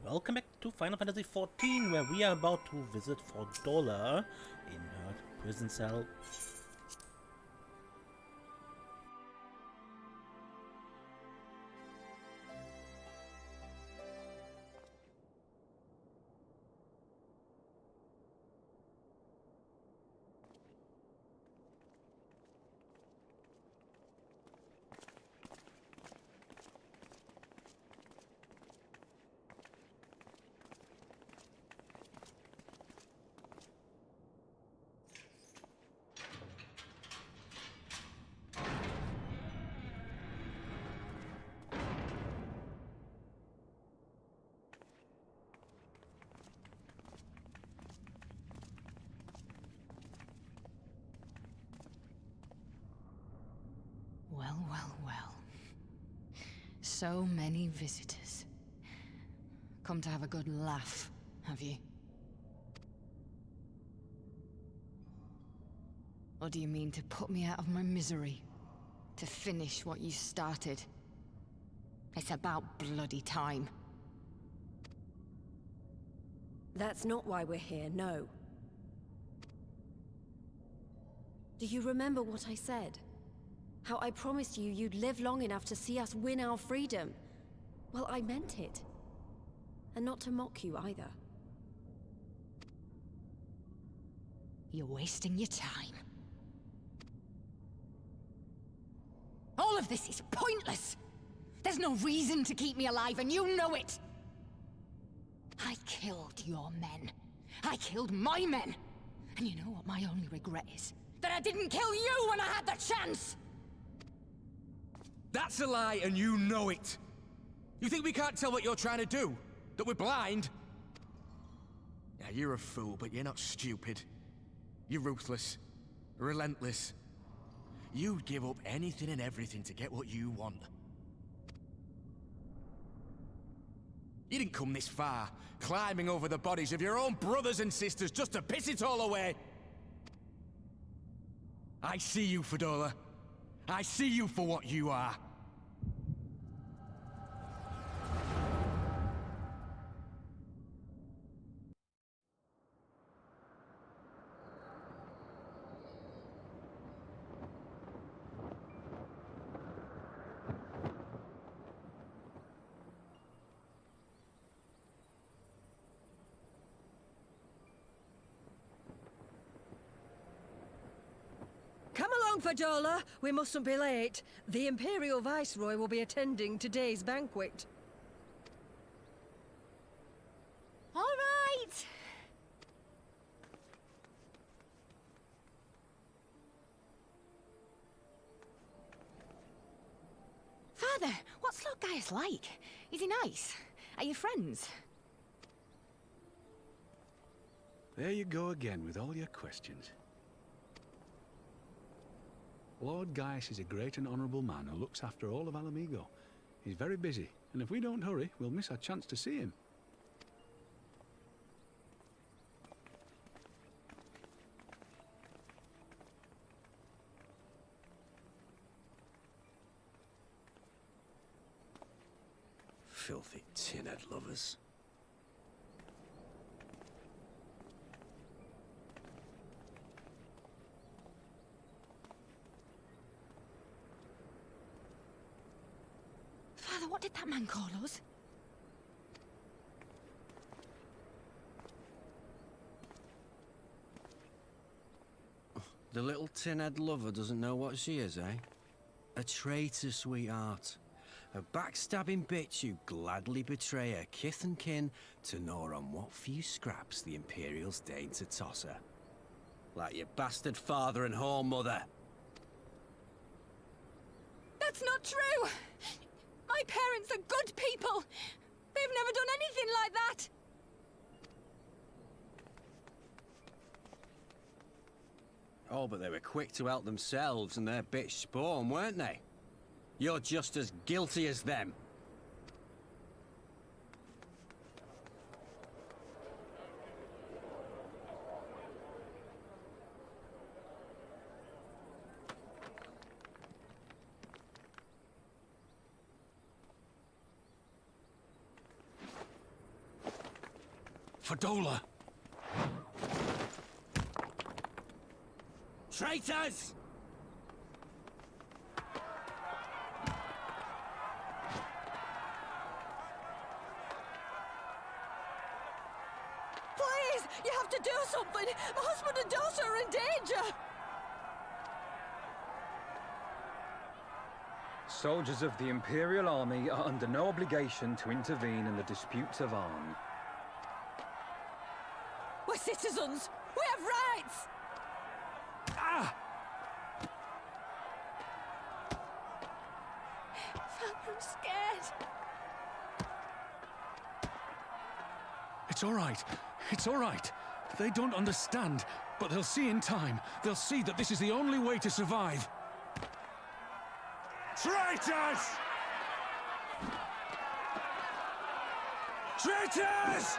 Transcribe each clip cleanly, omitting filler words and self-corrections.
Welcome back to Final Fantasy XIV, where we are about to visit Fordola in her prison cell. Well. So many visitors. Come to have a good laugh, have you? Or do you mean to put me out of my misery? To finish what you started? It's about bloody time. That's not why we're here, no. Do you remember what I said? How I promised you you'd live long enough to see us win our freedom? Well, I meant it. And not to mock you either. You're wasting your time. All of this is pointless! There's no reason to keep me alive, and you know it! I killed your men. I killed my men! And you know what my only regret is? That I didn't kill you when I had the chance! That's a lie, and you know it! You think we can't tell what you're trying to do? That we're blind? Yeah, you're a fool, but you're not stupid. You're ruthless. Relentless. You'd give up anything and everything to get what you want. You didn't come this far, climbing over the bodies of your own brothers and sisters just to piss it all away. I see you, Fordola. I see you for what you are. Come along, Fordola. We mustn't be late. The Imperial Viceroy will be attending today's banquet. All right! Father, what's Lord Gaius like? Is he nice? Are you friends? There you go again with all your questions. Lord Gaius is a great and honourable man who looks after all of Ala Mhigo. He's very busy, and if we don't hurry, we'll miss our chance to see him. Filthy tin-head lovers. Father, what did that man call us? The little tin-head lover doesn't know what she is, eh? A traitor, sweetheart. A backstabbing bitch who'd gladly betray her kith and kin to gnaw on what few scraps the Imperials deign to toss her. Like your bastard father and whore mother. That's not true! My parents are good people! They've never done anything like that! Oh, but they were quick to help themselves and their bitch spawn, weren't they? You're just as guilty as them. Fordola! Traitors! Please! You have to do something! My husband and daughter are in danger! Soldiers of the Imperial Army are under no obligation to intervene in the disputes of arms. We're citizens! We have rights! Ah! I'm scared. It's all right. It's all right. They don't understand, but they'll see in time. They'll see that this is the only way to survive. Traitors! Traitors!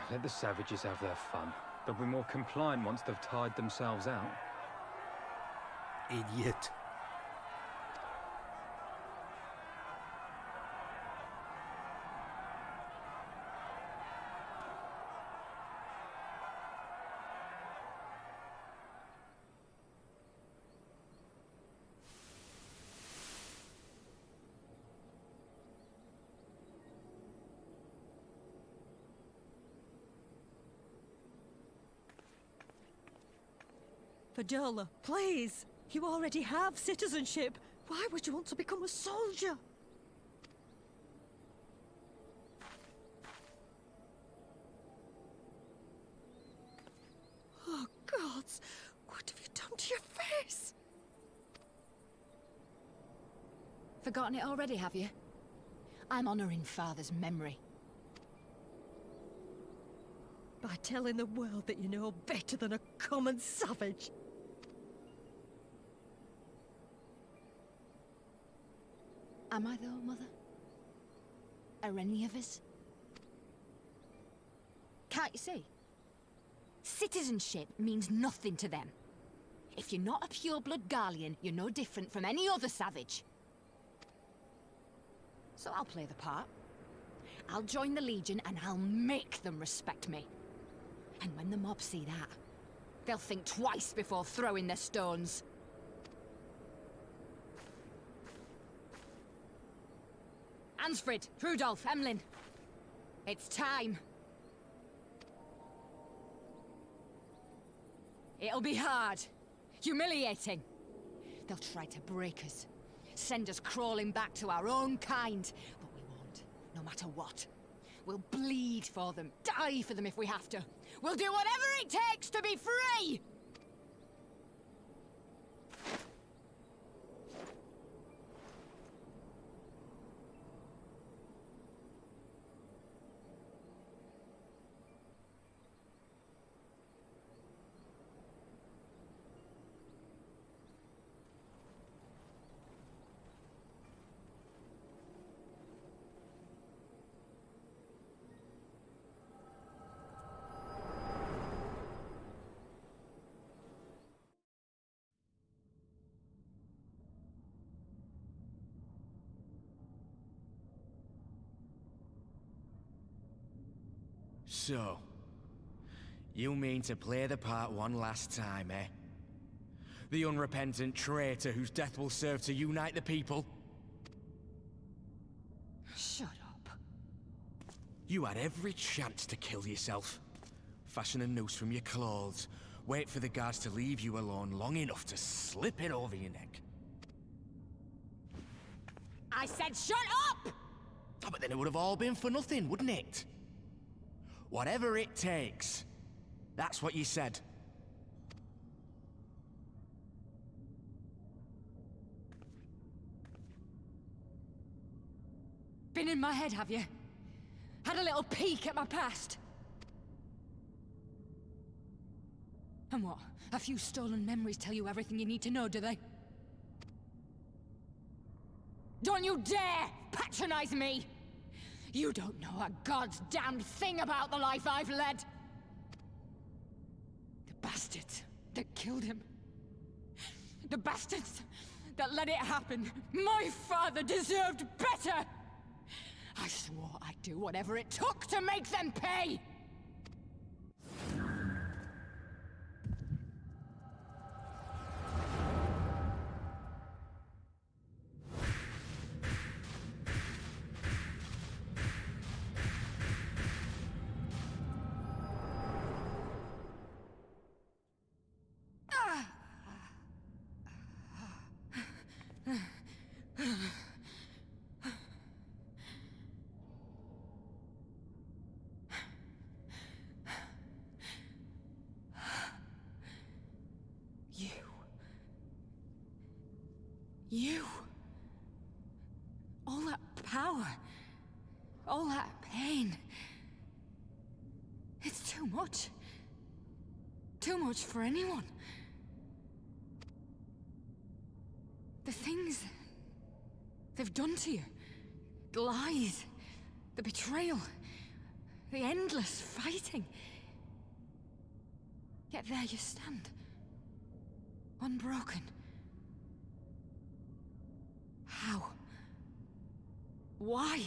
Let the savages have their fun. They'll be more compliant once they've tired themselves out. Idiot. Fordola, please! You already have citizenship. Why would you want to become a soldier? Oh, gods! What have you done to your face? Forgotten it already, have you? I'm honoring Father's memory. By telling the world that you know better than a common savage. Am I though, Mother? Are any of us? Can't you see? Citizenship means nothing to them. If you're not a pure-blood Garlean, you're no different from any other savage. So I'll play the part. I'll join the Legion and I'll make them respect me. And when the mob see that, they'll think twice before throwing their stones. Ansfrid, Rudolph, Emlyn. It's time. It'll be hard. Humiliating. They'll try to break us. Send us crawling back to our own kind. But we won't, no matter what. We'll bleed for them, die for them if we have to. We'll do whatever it takes to be free! So, you mean to play the part one last time, eh? The unrepentant traitor whose death will serve to unite the people? Shut up. You had every chance to kill yourself. Fashion a noose from your clothes. Wait for the guards to leave you alone long enough to slip it over your neck. I said shut up! Oh, but then it would have all been for nothing, wouldn't it? Whatever it takes. That's what you said. Been in my head, have you? Had a little peek at my past? And what? A few stolen memories tell you everything you need to know, do they? Don't you dare patronize me! You don't know a god's damned thing about the life I've led! The bastards that killed him. The bastards that let it happen. My father deserved better! I swore I'd do whatever it took to make them pay! You. All that power. All that pain. It's too much. Too much for anyone. The things they've done to you. The lies. The betrayal. The endless fighting. Yet there you stand. Unbroken. How? Why?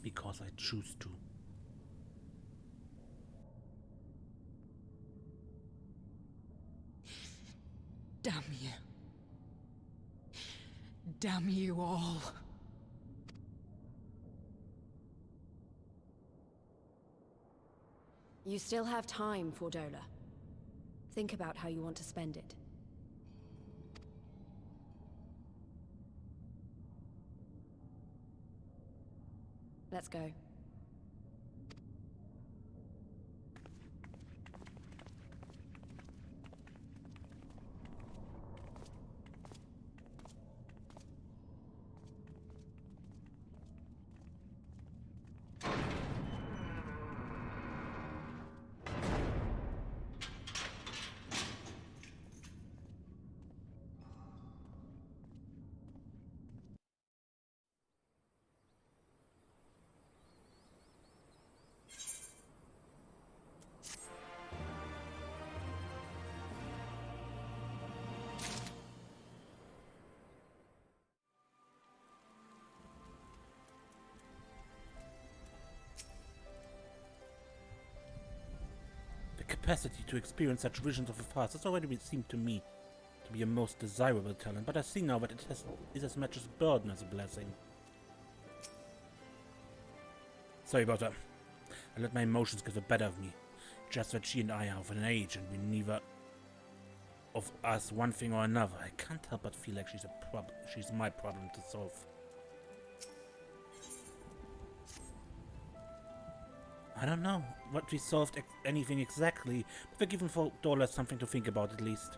Because I choose to. Damn you. Damn you all. You still have time, Fordola. Think about how you want to spend it. Let's go. Capacity to experience such visions of the past has already seemed to me to be a most desirable talent, but I see now that it is as much as a burden as a blessing. Sorry about that. I let my emotions get the better of me. Just that she and I are of an age and we neither of us one thing or another. I can't help but feel like she's my problem to solve. I don't know what we solved anything exactly, but we're giving Fordola something to think about at least.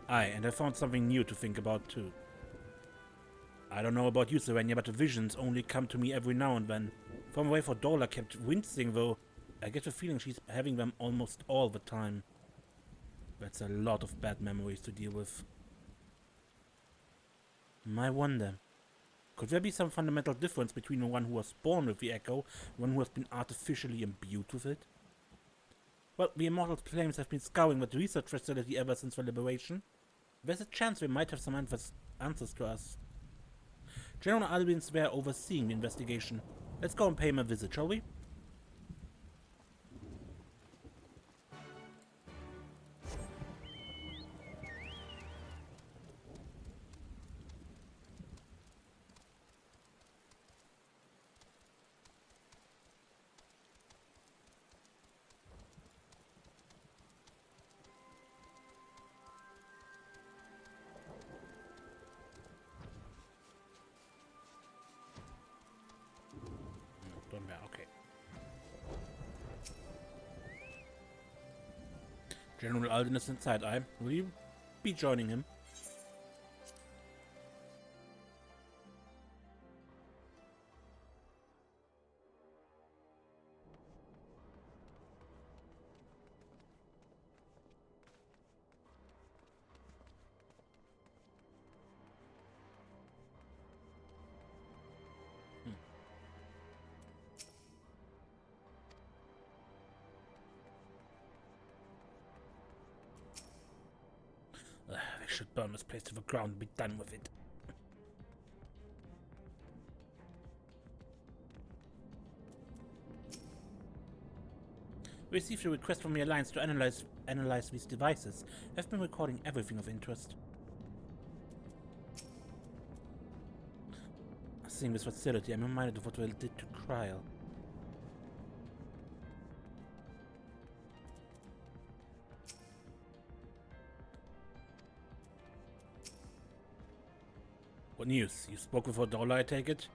Aye, and I found something new to think about too. I don't know about you, Serenia, but the visions only come to me every now and then. From the way Fordola kept wincing though, I get the feeling she's having them almost all the time. That's a lot of bad memories to deal with. I wonder. Could there be some fundamental difference between the one who was born with the echo and one who has been artificially imbued with it? Well, the Immortals' claims have been scouring that research facility ever since the liberation. There's a chance they might have some answers to us. General Albin's there overseeing the investigation. Let's go and pay him a visit, shall we? Okay. General Alden is inside. Will you be joining him? They should burn this place to the ground and be done with it. We received a request from the Alliance to analyze these devices. I've been recording everything of interest. Seeing this facility, I'm reminded of what we did to Kryl. What news? You spoke with Fordola, I take it?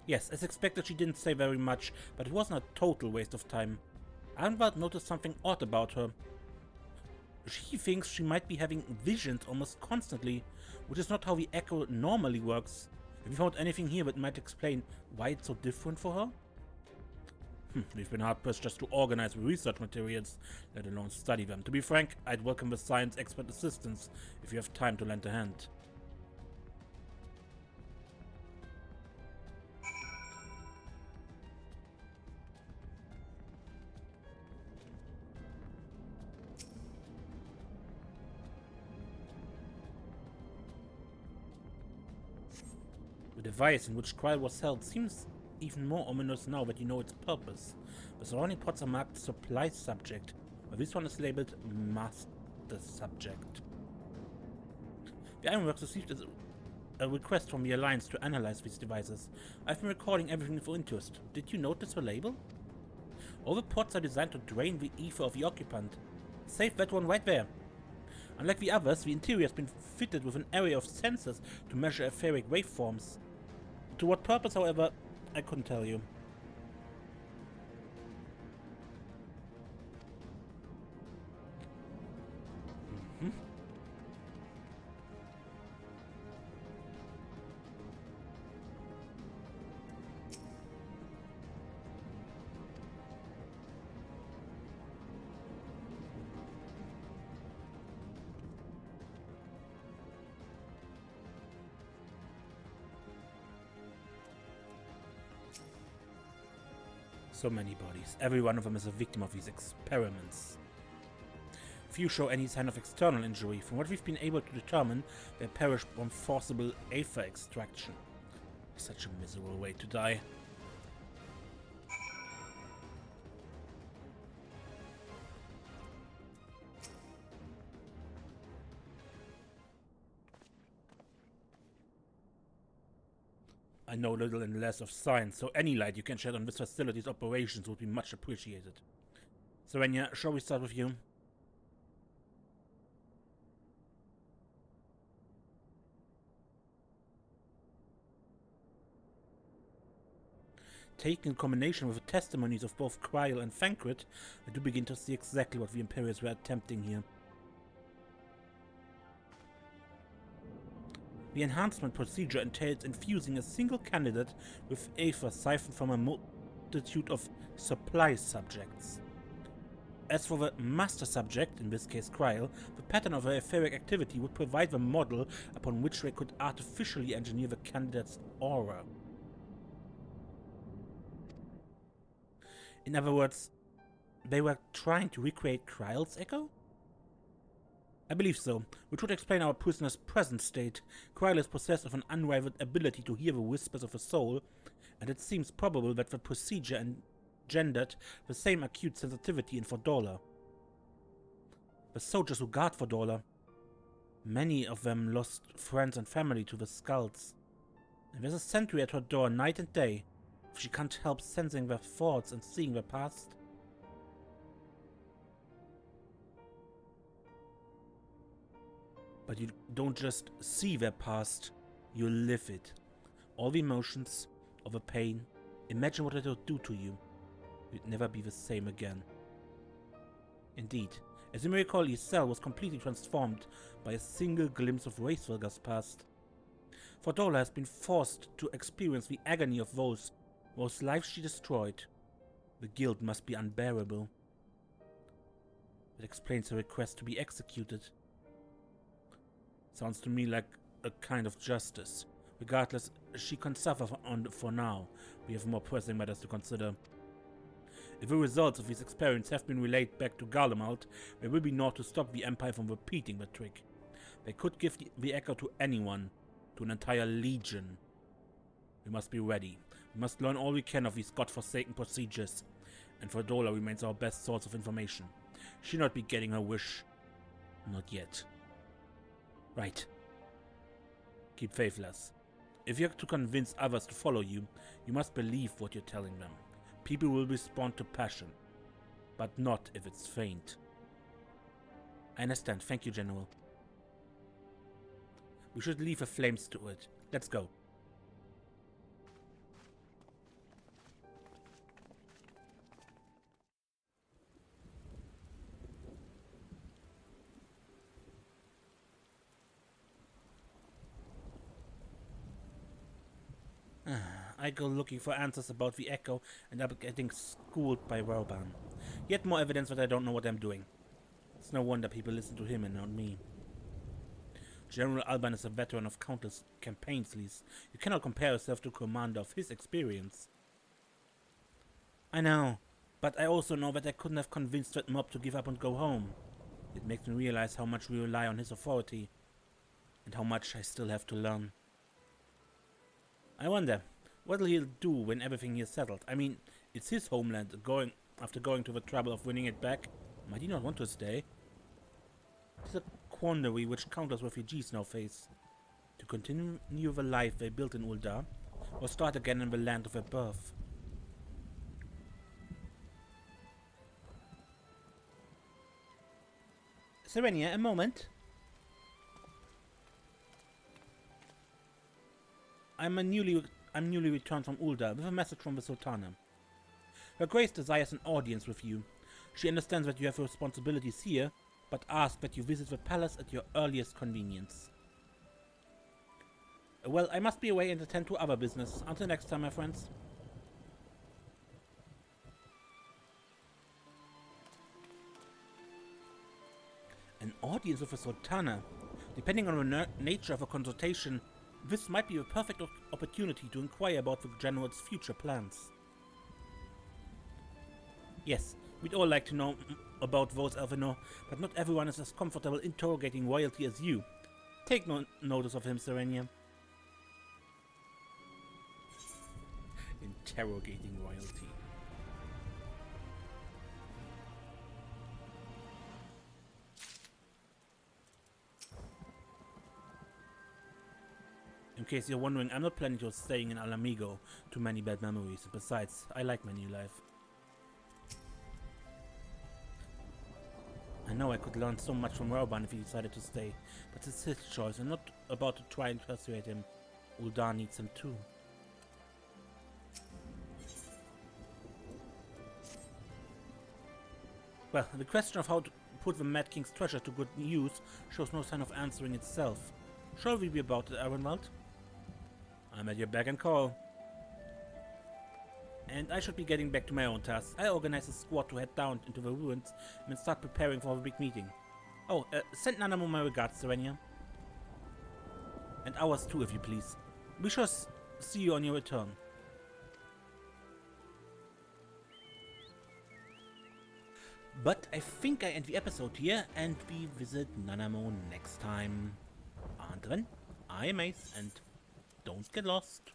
Yes, as expected she didn't say very much, but it wasn't a total waste of time. Arnwald noticed something odd about her. She thinks she might be having visions almost constantly, which is not how the Echo normally works. Have you found anything here that might explain why it's so different for her? We've been hard-pressed just to organize the research materials, let alone study them. To be frank, I'd welcome the science expert assistance if you have time to lend a hand. The device in which Kryl was held seems even more ominous now that you know its purpose. The surrounding pods are marked supply subject, while this one is labeled master subject. The Ironworks received a request from the Alliance to analyze these devices. I've been recording everything for interest. Did you notice the label? All the pods are designed to drain the ether of the occupant. Save that one right there. Unlike the others, the interior has been fitted with an array of sensors to measure etheric waveforms. To what purpose, however, I couldn't tell you. So many bodies. Every one of them is a victim of these experiments. Few show any sign of external injury. From what we've been able to determine, they perished from forcible aether extraction. Such a miserable way to die. I know little and less of science, so any light you can shed on this facility's operations would be much appreciated. Serenia, shall we start with you? Taken in combination with the testimonies of both Kryl and Thancred, I do begin to see exactly what the Imperials were attempting here. The enhancement procedure entails infusing a single candidate with aether siphoned from a multitude of supply subjects. As for the master subject, in this case Kryl, the pattern of her etheric activity would provide the model upon which they could artificially engineer the candidate's aura. In other words, they were trying to recreate Kryl's echo? I believe so, which would explain our prisoner's present state. Kryl is possessed of an unrivaled ability to hear the whispers of a soul, and it seems probable that the procedure engendered the same acute sensitivity in Fordola. The soldiers who guard Fordola, many of them lost friends and family to the skulls. And there's a sentry at her door night and day. If she can't help sensing their thoughts and seeing their past. But you don't just see their past, you live it. All the emotions, all the pain, imagine what it will do to you. You'd never be the same again. Indeed, As you may recall, his cell was completely transformed by a single glimpse of Wraithvilger's past. Fordola has been forced to experience the agony of those whose lives she destroyed. The guilt must be unbearable. It explains her request to be executed. Sounds to me like a kind of justice. Regardless, she can suffer for now. We have more pressing matters to consider. If the results of these experiments have been relayed back to Garlean, there will be naught to stop the Empire from repeating the trick. They could give the echo to anyone, to an entire legion. We must be ready. We must learn all we can of these godforsaken procedures, and Fordola remains our best source of information. She'll not be getting her wish. Not yet. Right. Keep faith, Lyse. If you are to convince others to follow you, you must believe what you're telling them. People will respond to passion, but not if it's faint. I understand. Thank you, General. We should leave the flames to it. Let's go. I go looking for answers about the Echo and I'm getting schooled by Roban. Yet more evidence that I don't know what I'm doing. It's no wonder people listen to him and not me. General Alban is a veteran of countless campaigns, Lyse. You cannot compare yourself to a commander of his experience. I know, but I also know that I couldn't have convinced that mob to give up and go home. It makes me realize how much we rely on his authority, and how much I still have to learn. I wonder, what'll he do when everything is settled? I mean, it's his homeland. After going to the trouble of winning it back, might he not want to stay? It's a quandary which countless refugees now face. To continue the life they built in Ul'dah, or start again in the land of their birth. Serenia, a moment. I'm newly returned from Ul'dah with a message from the Sultana. Her Grace desires an audience with you. She understands that you have responsibilities here, but asks that you visit the palace at your earliest convenience. Well, I must be away and attend to other business. Until next time, my friends. An audience with the Sultana. Depending on the nature of a consultation, this might be a perfect opportunity to inquire about the General's future plans. Yes, we'd all like to know about those Elvenor, but not everyone is as comfortable interrogating royalty as you. Take no notice of him, Serenia. Interrogating royalty. In case you're wondering, I'm not planning to staying in Ala Mhigo. Too many bad memories. Besides, I like my new life. I know I could learn so much from Roban if he decided to stay, but it's his choice. I'm not about to try and persuade him. Ul'dah needs him too. Well, the question of how to put the Mad King's treasure to good use shows no sign of answering itself. Shall we be about it, Ironwald? I'm at your beck and call. And I should be getting back to my own tasks. I organized a squad to head down into the ruins and start preparing for the big meeting. Oh, send Nanamo my regards, Serenia. And ours too, if you please. We shall see you on your return. But I think I end the episode here, and we visit Nanamo next time. Until then, I am Ace, and don't get lost.